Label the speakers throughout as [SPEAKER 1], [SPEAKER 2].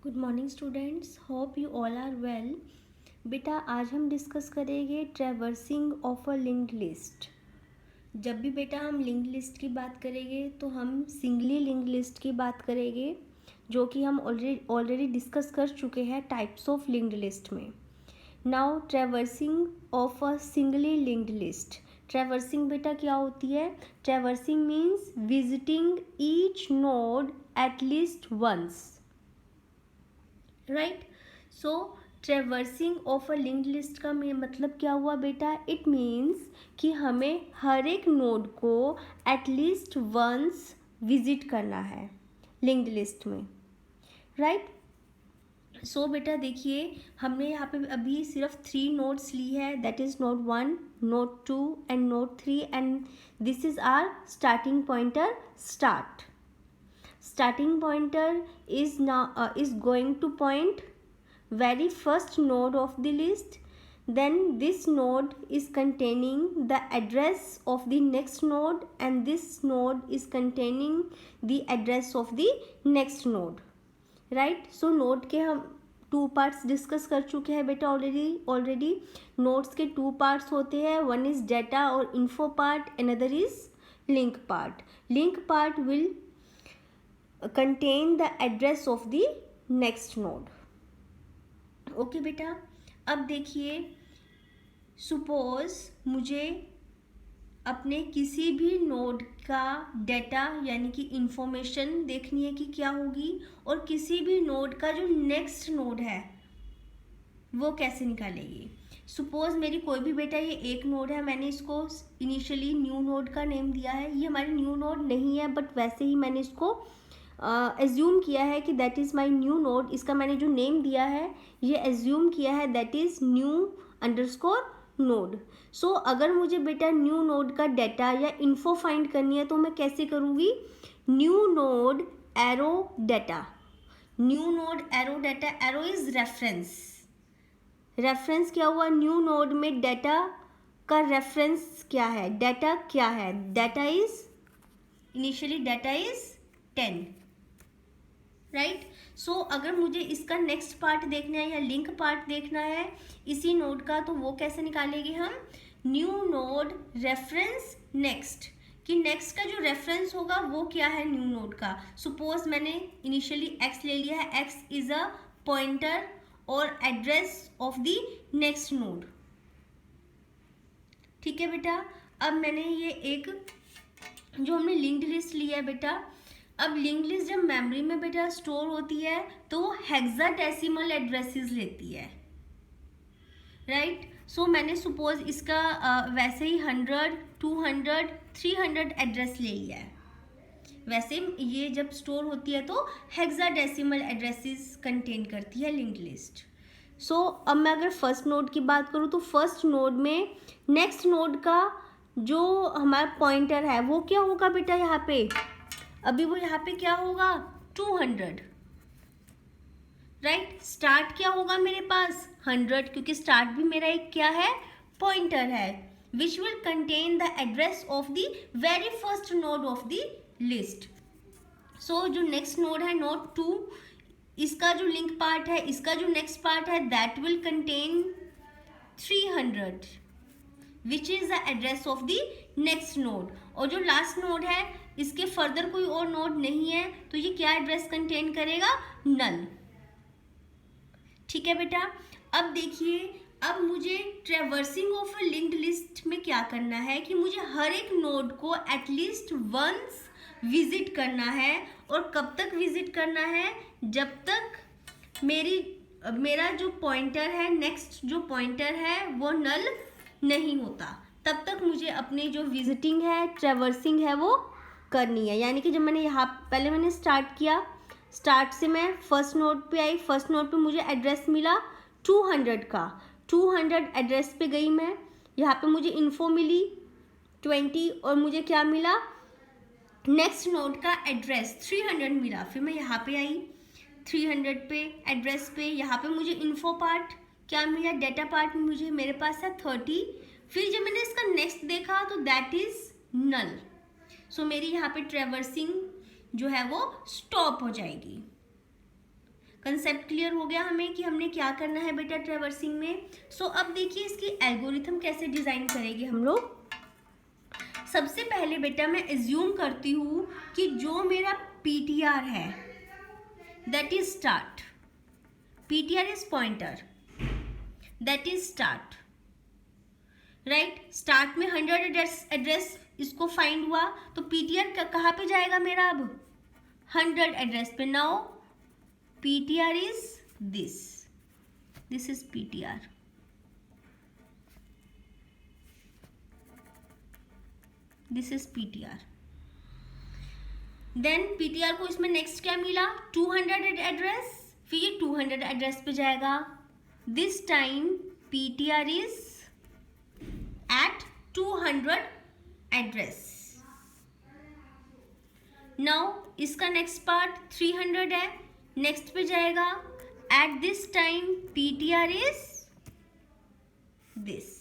[SPEAKER 1] Good morning students, hope you all are well. बेटा आज हम डिस्कस करेंगे traversing of a linked list. जब भी बेटा हम लिंक्ड लिस्ट की बात करेंगे तो हम सिंगली लिंक्ड लिस्ट की बात करेंगे, जो कि हम ऑलरेडी डिस्कस कर चुके हैं टाइप्स ऑफ लिंक्ड लिस्ट में। Now traversing of a singly linked list. Traversing बेटा क्या होती है? Traversing means visiting each node at least once, right. So traversing of a linked list का मतलब क्या हुआ बेटा? इट मीन्स कि हमें हर एक नोड को एटलीस्ट वंस विजिट करना है लिंक्ड लिस्ट में, राइट। सो बेटा देखिए, हमने यहाँ पे अभी सिर्फ 3 नोड्स ली है, that is node 1, node 2 and node 3, and this is our starting pointer start. Starting pointer is going to point very first node of the list. Then this node is containing the address of the next node, and this node is containing the address of the next node, right? So node के हम 2 parts discuss कर चुके हैं बेटा already. Nodes के 2 parts होते हैं, one is data और info part, another is link part. Link part will contain the address of the next node. Okay बेटा, अब देखिए, सपोज मुझे अपने किसी भी नोड का डेटा यानी कि इंफॉर्मेशन देखनी है कि क्या होगी, और किसी भी नोड का जो नेक्स्ट नोड है वो कैसे निकालेगी. सपोज मेरी कोई भी बेटा ये एक नोड है, मैंने इसको इनिशियली न्यू नोड का नेम दिया है. ये हमारी न्यू नोड नहीं है, बट वैसे ही मैंने इसको एज्यूम किया है कि that is my new node. इसका मैंने जो नेम दिया है ये एज्यूम किया है that is new underscore node. So अगर मुझे बेटा न्यू नोड का डाटा या इन्फो फाइंड करनी है तो मैं कैसे करूँगी? New node arrow data. New node arrow data, arrow is reference. Reference क्या हुआ? न्यू नोड में डाटा का रेफरेंस क्या है? डाटा क्या है? Data is initially data is 10, right. So अगर मुझे इसका नेक्स्ट पार्ट देखना है या लिंक पार्ट देखना है इसी नोड का, तो वो कैसे निकालेंगे हम? न्यू नोड रेफरेंस नेक्स्ट, कि नेक्स्ट का जो रेफरेंस होगा वो क्या है न्यू नोड का. सपोज मैंने इनिशियली x ले लिया है, x इज अ पॉइंटर और address of the next node. ठीक है बेटा. अब मैंने ये एक जो हमने लिंक्ड लिस्ट लिया है बेटा, अब लिंक्ड लिस्ट जब मेमोरी में बेटा स्टोर होती है तो वो हेक्साडेसिमल एड्रेसेस लेती है, राइट. सो मैंने सपोज इसका वैसे ही 100, 200, 300 एड्रेस ले लिया है. वैसे ये जब स्टोर होती है तो हेक्साडेसिमल एड्रेसेस कंटेन करती है लिंक्ड लिस्ट. सो अब मैं अगर फर्स्ट नोड की बात करूँ तो फर्स्ट नोड में नेक्स्ट नोड का जो हमारा पॉइंटर है वो क्या होगा बेटा? यहाँ पे अभी वो यहाँ पे क्या होगा? 200, राइट. स्टार्ट क्या होगा मेरे पास? 100, क्योंकि स्टार्ट भी मेरा एक क्या है? पॉइंटर है, which will contain the address of the very first node of the list. So जो नेक्स्ट नोड है नोड 2, इसका जो लिंक पार्ट है, इसका जो नेक्स्ट पार्ट है, that will contain 300, which is the address of the next node. और जो लास्ट नोड है इसके फर्दर कोई और नोड नहीं है, तो ये क्या एड्रेस कंटेन करेगा? नल. ठीक है बेटा. अब देखिए, अब मुझे traversing of a linked list में क्या करना है कि मुझे हर एक नोड को एटलीस्ट वंस विजिट करना है. और कब तक विजिट करना है? जब तक मेरा जो पॉइंटर है, नेक्स्ट जो पॉइंटर है वो नल नहीं होता, तब तक मुझे अपनी जो विजिटिंग है, ट्रैवर्सिंग है, वो करनी है. यानी कि जब मैंने यहाँ पहले मैंने स्टार्ट किया, स्टार्ट से मैं फर्स्ट नोड पे आई, फर्स्ट नोड पे मुझे एड्रेस मिला 200 का, 200 एड्रेस पे गई मैं, यहाँ पे मुझे इन्फो मिली 20, और मुझे क्या मिला? नेक्स्ट नोड का एड्रेस 300 मिला. फिर मैं यहाँ पे आई 300 पे एड्रेस पे, यहाँ पे मुझे इन्फो पार्ट क्या मिला? डेटा पार्ट मुझे मेरे पास है 30. फिर जब मैंने इसका नेक्स्ट देखा तो दैट इज नल. सो मेरी यहाँ पे ट्रैवर्सिंग जो है वो स्टॉप हो जाएगी. कंसेप्ट क्लियर हो गया हमें कि हमने क्या करना है बेटा ट्रैवर्सिंग में। सो अब देखिए इसकी एल्गोरिथम कैसे डिजाइन करेंगे हम लोग। सबसे पहले बेटा मैं एज्यूम करती हूँ कि जो मेरा पीटीआर है that is start, PTR is pointer, that is start, right. Start में 100 एड्रेस इसको फाइंड हुआ तो पीटीआर कहाँ पे जाएगा मेरा, अब 100 एड्रेस पे। Now PTR is this is PTR, this is PTR. Then PTR को इसमें नेक्स्ट क्या मिला, 200 एड्रेस, फिर ये 200 एड्रेस पे जाएगा। This time PTR is at 200 address. Now इसका नेक्स्ट पार्ट 300 है, नेक्स्ट पे जाएगा। At this time PTR is this.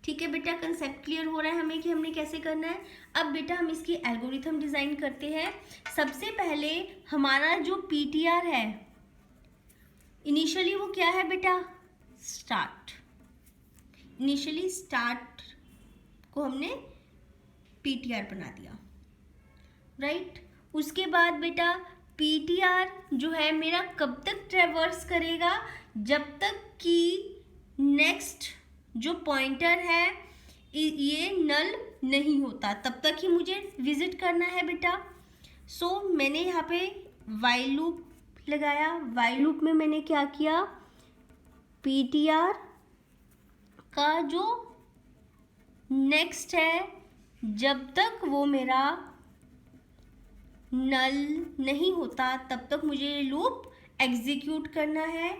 [SPEAKER 1] ठीक है बेटा, कंसेप्ट क्लियर हो रहा है हमें कि हमने कैसे करना है। अब बेटा हम इसकी एल्गोरिथम डिजाइन करते हैं। सबसे पहले हमारा जो पीटीआर है इनिशियली वो क्या है बेटा, स्टार्ट। इनिशियली स्टार्ट को हमने पीटीआर बना दिया, राइट। उसके बाद बेटा पीटीआर जो है मेरा कब तक ट्रैवर्स करेगा, जब तक कि नेक्स्ट जो पॉइंटर है ये नल नहीं होता, तब तक ही मुझे विजिट करना है बेटा। सो मैंने यहाँ पे वाइल लूप लगाया। वाइल लूप में मैंने क्या किया, पीटीआर का जो नेक्स्ट है जब तक वो मेरा नल नहीं होता तब तक मुझे ये लूप एग्जीक्यूट करना है।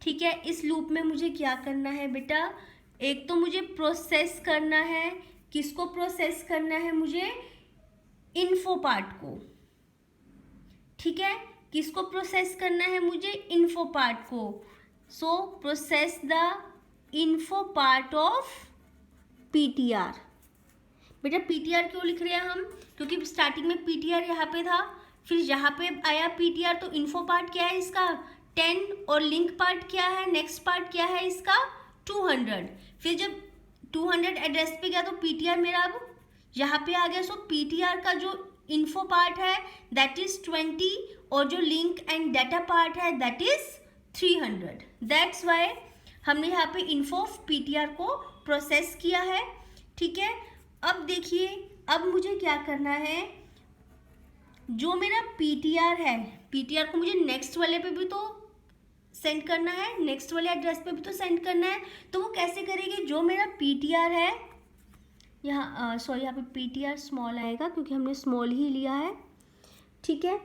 [SPEAKER 1] ठीक है, इस लूप में मुझे क्या करना है बेटा, एक तो मुझे प्रोसेस करना है, किसको प्रोसेस करना है मुझे, इन्फो पार्ट को। ठीक है, किसको प्रोसेस करना है मुझे, इन्फो पार्ट को। So process the info part of PTR. बेटा पीटीआर क्यों लिख रहे हैं हम, क्योंकि स्टार्टिंग में पीटीआर यहाँ पे था, फिर यहाँ पे आया पीटीआर, तो इन्फो पार्ट क्या है इसका 10 और लिंक पार्ट क्या है, नेक्स्ट पार्ट क्या है इसका 200। फिर जब 200 एड्रेस पे गया तो पीटीआर मेरा अब यहाँ पे आ गया। सो पीटीआर का जो इन्फो पार्ट है दैट इज 20 और जो लिंक एंड डाटा पार्ट है दैट इज 300। दैट्स वाई हमने यहाँ पे इन्फो ऑफ पीटीआर को प्रोसेस किया है। ठीक है, अब देखिए अब मुझे क्या करना है, जो मेरा पीटीआर है, पीटीआर को मुझे नेक्स्ट वाले पे भी तो सेंड करना है, नेक्स्ट वाले एड्रेस पे भी तो सेंड करना है। तो वो कैसे करेंगे, जो मेरा पीटीआर है यहाँ सॉरी यहाँ पे पीटीआर स्मॉल आएगा क्योंकि हमने स्मॉल ही लिया है। ठीक है,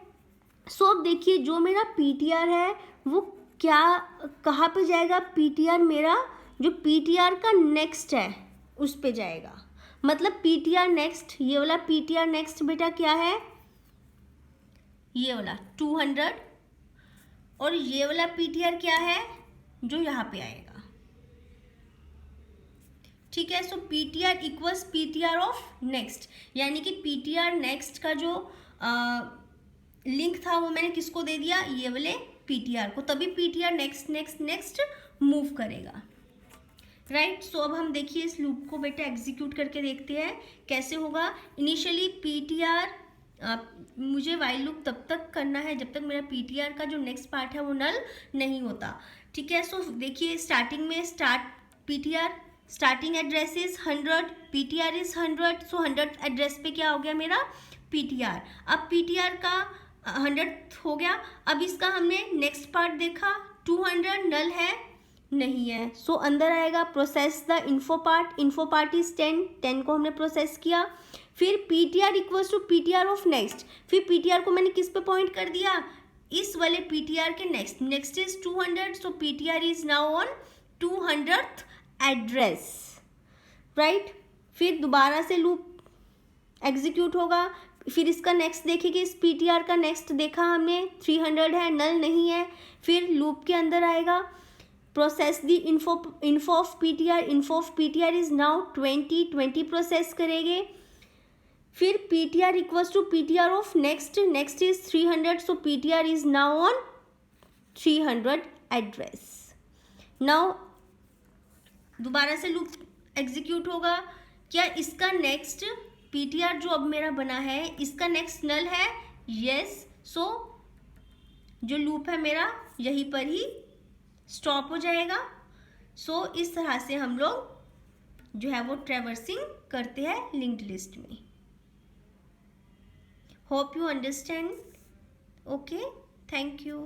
[SPEAKER 1] सो अब देखिए जो मेरा पीटीआर है वो क्या कहाँ पे जाएगा, पीटीआर मेरा जो पीटीआर का नेक्स्ट है उस पे जाएगा। मतलब पीटीआर नेक्स्ट, ये वाला पीटीआर नेक्स्ट बेटा क्या है, ये वाला 200, और ये वाला पीटीआर क्या है जो यहाँ पे आएगा। ठीक है, so PTR equals PTR of next, यानी कि पीटीआर नेक्स्ट का जो लिंक था वो मैंने किसको दे दिया, ये वाले पीटीआर को, तभी PTR next next next move करेगा, राइट। सो अब हम देखिए इस लूप को बेटा एग्जीक्यूट करके देखते हैं कैसे होगा। इनिशियली पीटीआर मुझे वाइल लूप तब तक करना है जब तक मेरा पीटीआर का जो नेक्स्ट पार्ट है वो नल नहीं होता। ठीक है, सो देखिए स्टार्टिंग में start PTR starting address is 100, PTR is 100, so 100 address पे क्या हो गया मेरा पीटीआर। अब पीटीआर का 100 हो गया, अब इसका हमने नेक्स्ट पार्ट देखा 200 नल है नहीं है, सो अंदर आएगा process the info part, info part is 10 को हमने प्रोसेस किया। फिर PTR equals to PTR of next, फिर पीटीआर को मैंने किस पे पॉइंट कर दिया, इस वाले पीटीआर के next is 200, so PTR is now on 200th address, right. फिर दोबारा से लूप एग्जीक्यूट होगा, फिर इसका नेक्स्ट देखेंगे, इस पीटीआर का नेक्स्ट देखा हमने 300 है, नल नहीं है, फिर लूप के अंदर आएगा process the info of PTR is now 20 process करेंगे। फिर PTR equals to PTR of next, next is 300, so PTR is now on 300 address. Now दोबारा से लूप एग्जीक्यूट होगा. क्या इसका नेक्स्ट PTR जो अब मेरा बना है इसका नेक्स्ट नल है? यस. सो जो लूप है मेरा यहीं पर ही स्टॉप हो जाएगा. सो इस तरह से हम लोग जो है वो ट्रैवर्सिंग करते हैं लिंक्ड लिस्ट में. Hope you understand. Okay, thank you.